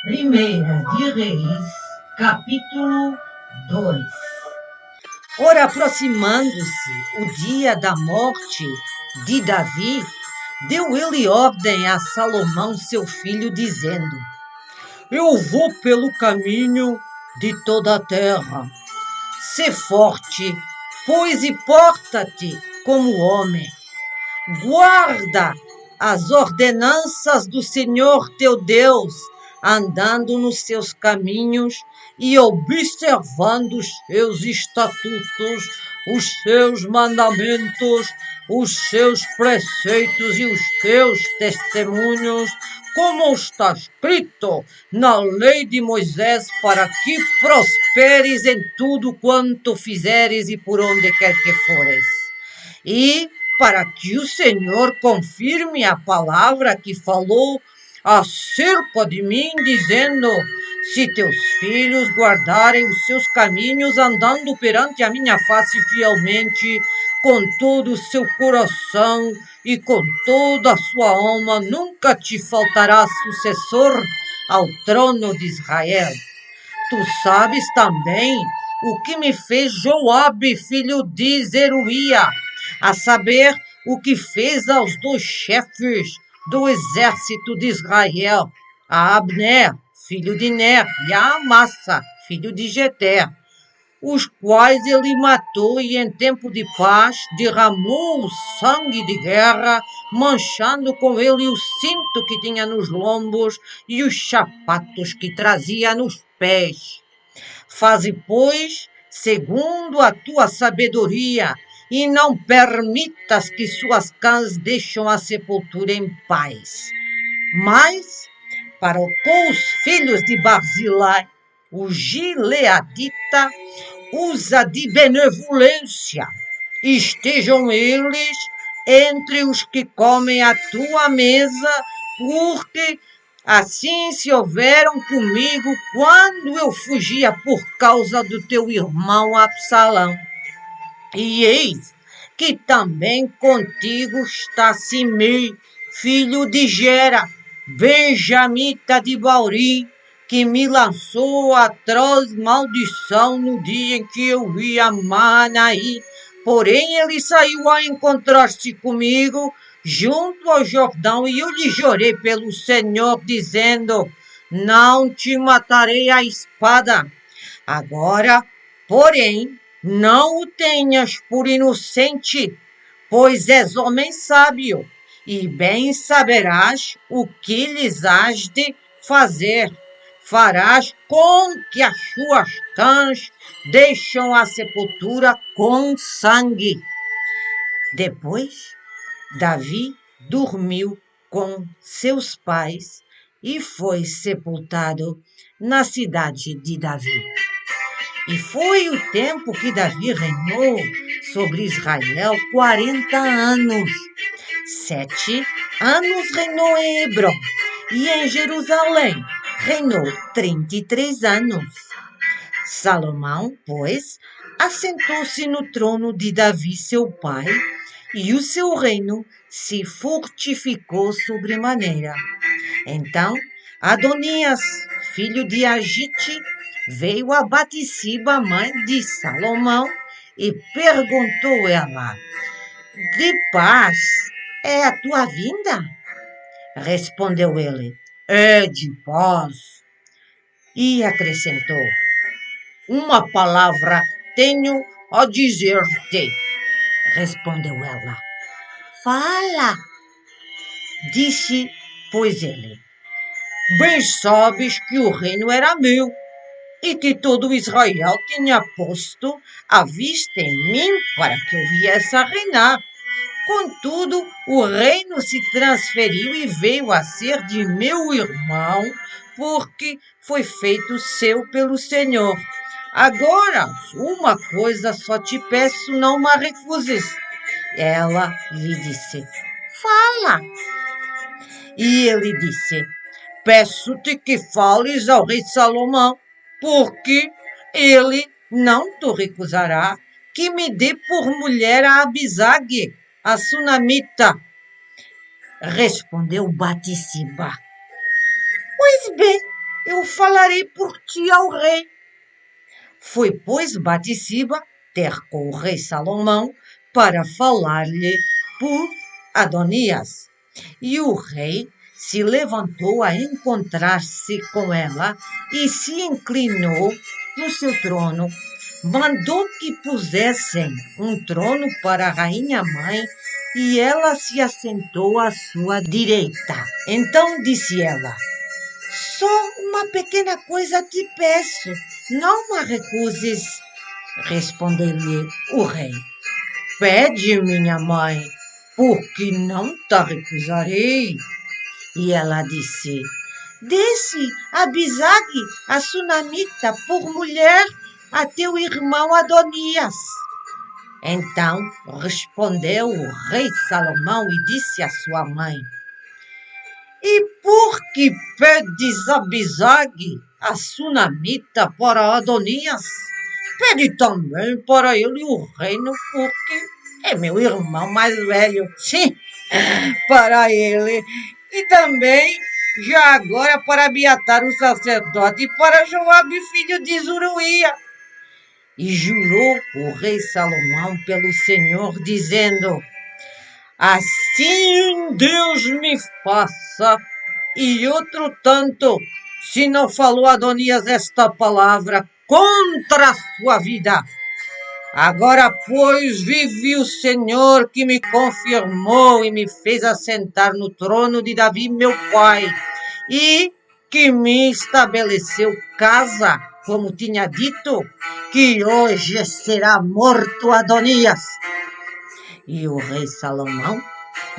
Primeira de Reis, capítulo 2. Ora, aproximando-se o dia da morte de Davi, deu ele ordem a Salomão, seu filho, dizendo: Eu vou pelo caminho de toda a terra. Sê forte, pois, e porta-te como homem. Guarda as ordenanças do Senhor teu Deus, andando nos seus caminhos e observando os seus estatutos, os seus mandamentos, os seus preceitos e os seus testemunhos, como está escrito na lei de Moisés, para que prosperes em tudo quanto fizeres e por onde quer que fores. E para que o Senhor confirme a palavra que falou acerca de mim, dizendo: se teus filhos guardarem os seus caminhos, andando perante a minha face fielmente, com todo o seu coração e com toda a sua alma, nunca te faltará sucessor ao trono de Israel. Tu sabes também o que me fez Joabe, filho de Zeruia, a saber, o que fez aos dois chefes do exército de Israel, a Abner, filho de Ner, e a Amassa, filho de Jeter, os quais ele matou e em tempo de paz derramou o sangue de guerra, manchando com ele o cinto que tinha nos lombos e os sapatos que trazia nos pés. Faze, pois, segundo a tua sabedoria, e não permitas que suas cães deixem a sepultura em paz. Mas, para com os filhos de Barzilai, o gileadita, usa de benevolência. Estejam eles entre os que comem a tua mesa, porque assim se houveram comigo quando eu fugia por causa do teu irmão Absalão. E eis que também contigo está Simei, filho de Gera, benjamita de Bauri, que me lançou atroz maldição no dia em que eu vi a Manaí. Porém ele saiu a encontrar-se comigo junto ao Jordão, e eu lhe jurei pelo Senhor, dizendo: não te matarei à espada. Agora, porém, não o tenhas por inocente, pois és homem sábio, e bem saberás o que lhes has de fazer. Farás com que as suas cães deixem a sepultura com sangue. Depois, Davi dormiu com seus pais e foi sepultado na cidade de Davi. E foi o tempo que Davi reinou sobre Israel 40 anos. 7 anos reinou em Hebrom, e em Jerusalém reinou 33 anos. Salomão, pois, assentou-se no trono de Davi, seu pai, e o seu reino se fortificou sobremaneira. Então, Adonias, filho de Agite, veio a Batisiba, mãe de Salomão, e perguntou ela: de paz é a tua vinda? Respondeu ele: é de paz. E acrescentou: uma palavra tenho a dizer-te. Respondeu ela: fala. Disse, pois, ele: bem sabes que o reino era meu, e que todo Israel tinha posto a vista em mim para que eu viesse a reinar. Contudo, o reino se transferiu e veio a ser de meu irmão, porque foi feito seu pelo Senhor. Agora, uma coisa só te peço, não me recuses. Ela lhe disse: fala. E ele disse: peço-te que fales ao rei Salomão, porque ele não te recusará que me dê por mulher a Abisague, a sunamita. Respondeu Batisiba: pois bem, eu falarei por ti ao rei. Foi, pois, Batseba ter com o rei Salomão para falar-lhe por Adonias. E o rei se levantou a encontrar-se com ela e se inclinou no seu trono. Mandou que pusessem um trono para a rainha mãe e ela se assentou à sua direita. Então disse ela: só uma pequena coisa te peço, não a recuses. Respondeu-lhe o rei: pede, minha mãe, porque não te recusarei. E ela disse: desse Abisague, a sunamita, por mulher a teu irmão Adonias. Então respondeu o rei Salomão e disse à sua mãe: e por que pedes Abisague, a sunamita, para Adonias? Pede também para ele o reino, porque é meu irmão mais velho. Sim, para ele. E também, já agora, para Abiatar o sacerdote e para Joabe, filho de Zuruía. E jurou o rei Salomão pelo Senhor, dizendo: assim Deus me faça, e outro tanto, se não falou Adonias esta palavra contra a sua vida. Agora, pois, vive o Senhor que me confirmou e me fez assentar no trono de Davi, meu pai, e que me estabeleceu casa, como tinha dito, que hoje será morto Adonias. E o rei Salomão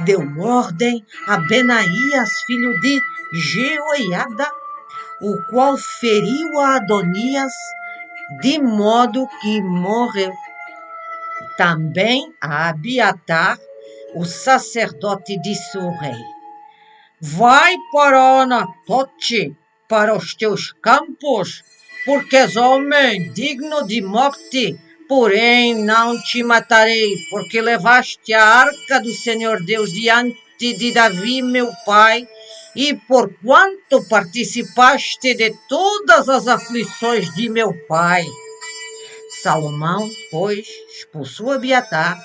deu ordem a Benaías, filho de Jeoiada, o qual feriu a Adonias, de modo que morreu. Também a Abiatar, o sacerdote, disse o rei: vai para Anatote, para os teus campos, porque és homem digno de morte, porém não te matarei, porque levaste a arca do Senhor Deus diante de Davi, meu pai, e porquanto participaste de todas as aflições de meu pai. Salomão, pois, expulsou Abiatar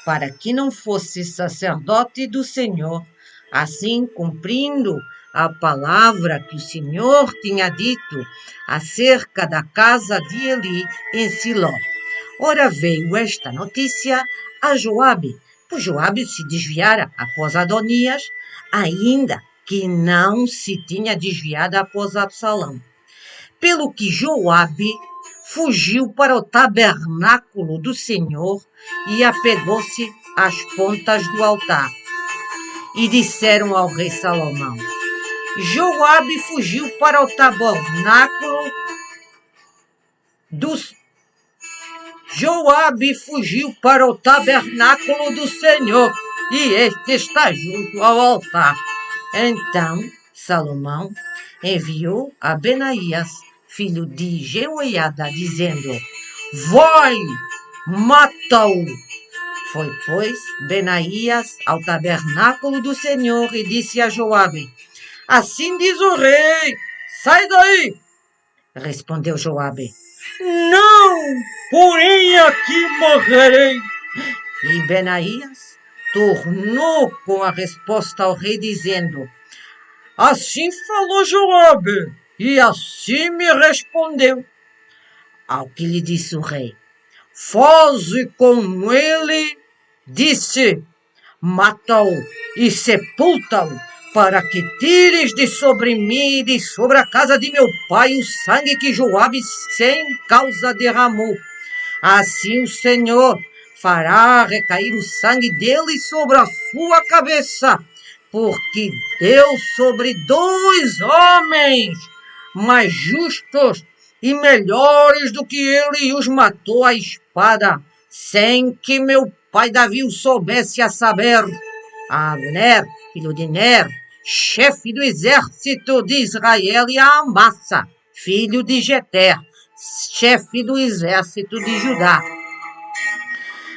para que não fosse sacerdote do Senhor, assim cumprindo a palavra que o Senhor tinha dito acerca da casa de Eli em Siló. Ora veio esta notícia a Joabe, pois Joabe se desviara após Adonias, ainda que não se tinha desviado após Absalão. Pelo que Joabe fugiu para o tabernáculo do Senhor e apegou-se às pontas do altar. E disseram ao rei Salomão: Joabe fugiu para o tabernáculo do Senhor, e este está junto ao altar. Então Salomão enviou a Benaías, filho de Jeoiada, dizendo: vai, mata-o. Foi, pois, Benaías ao tabernáculo do Senhor e disse a Joabe: assim diz o rei, sai daí. Respondeu Joabe: não, porém aqui morrerei. E Benaías tornou com a resposta ao rei, dizendo: assim falou Joabe, e assim me respondeu. Ao que lhe disse o rei: faze com ele, disse, mata-o e sepulta-o, para que tires de sobre mim e de sobre a casa de meu pai o sangue que Joabe sem causa derramou. Assim o Senhor fará recair o sangue dele sobre a sua cabeça, porque deu sobre 2 homens mais justos e melhores do que ele, e os matou à espada, sem que meu pai Davi o soubesse, a saber, a Abner, filho de Ner, chefe do exército de Israel, e a Amassa, filho de Jeter, chefe do exército de Judá.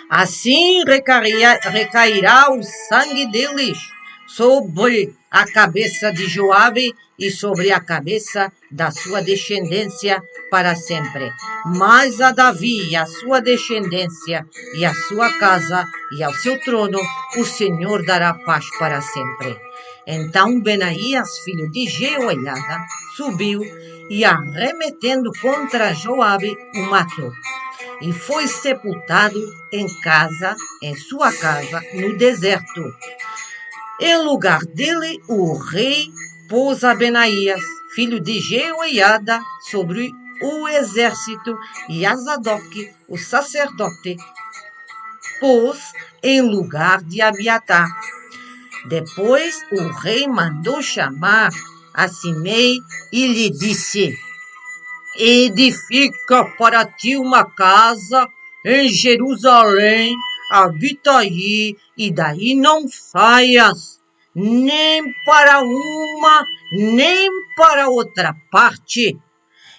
Assim recairá o sangue deles sobre a cabeça de Joabe e sobre a cabeça da sua descendência para sempre. Mas a Davi e a sua descendência e a sua casa e ao seu trono, o Senhor dará paz para sempre. Então Benaías, filho de Jeoiada, subiu e, arremetendo contra Joabe, o matou. E foi sepultado em sua casa, no deserto. Em lugar dele, o rei pôs a Benaías, filho de Jeoiada, sobre o exército, e a Zadok, o sacerdote, pôs em lugar de Abiatar. Depois o rei mandou chamar a Simei e lhe disse: edifica para ti uma casa em Jerusalém, habita aí e daí não saias, nem para uma, nem para outra parte.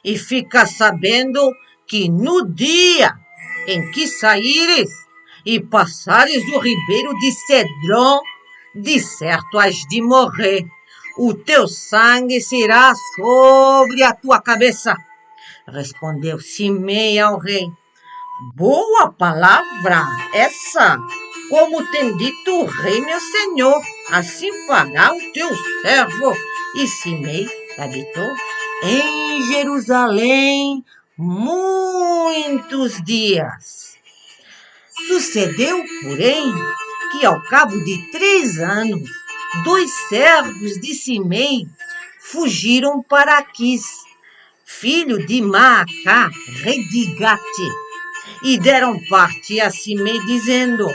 E fica sabendo que no dia em que saíres e passares o ribeiro de Cedron, de certo has de morrer. O teu sangue será sobre a tua cabeça. Respondeu Simei ao rei: boa palavra essa! Como tem dito o rei meu senhor, assim fará o teu servo. E Simei habitou em Jerusalém muitos dias. Sucedeu, porém, que ao cabo de 3 anos, 2 servos de Simei fugiram para Aquis, filho de Maacá, rei de Gate, e deram parte a Simei, dizendo: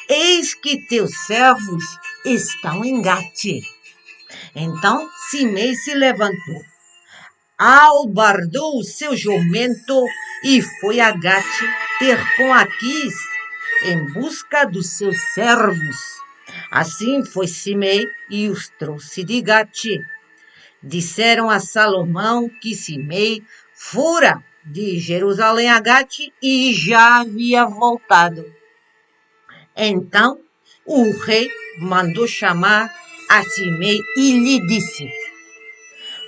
eis que teus servos estão em Gate. Então Simei se levantou, albardou o seu jumento e foi a Gate ter com Aquis em busca dos seus servos. Assim foi Simei e os trouxe de Gate. Disseram a Salomão que Simei fora de Jerusalém a Gate e já havia voltado. Então o rei mandou chamar a Simei e lhe disse: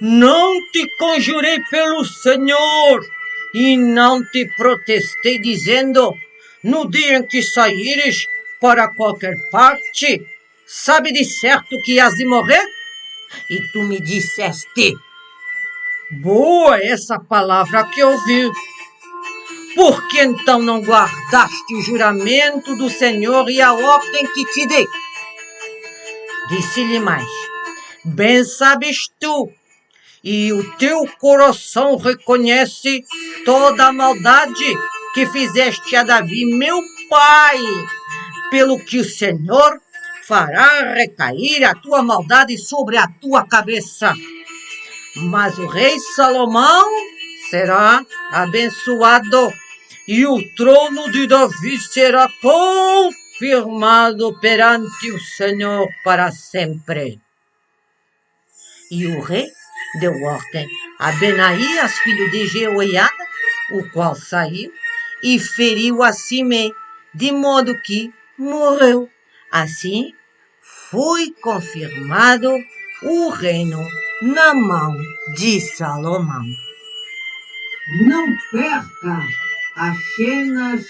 não te conjurei pelo Senhor e não te protestei dizendo: no dia em que saíres para qualquer parte, sabe de certo que has de morrer? E tu me disseste: boa essa palavra que ouvi. Por que então não guardaste o juramento do Senhor e a ordem que te dei? Disse-lhe mais: bem sabes tu, e o teu coração reconhece toda a maldade que fizeste a Davi, meu pai, pelo que o Senhor fará recair a tua maldade sobre a tua cabeça. Mas o rei Salomão será abençoado, e o trono de Davi será confirmado perante o Senhor para sempre. E o rei deu ordem a Benaías, filho de Jeoiada, o qual saiu e feriu a Simei, de modo que morreu. Assim foi confirmado o reino na mão de Salomão. Não perca as cenas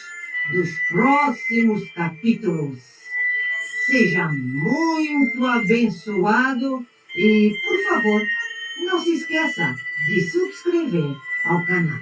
dos próximos capítulos. Seja muito abençoado e, por favor, não se esqueça de subscrever ao canal.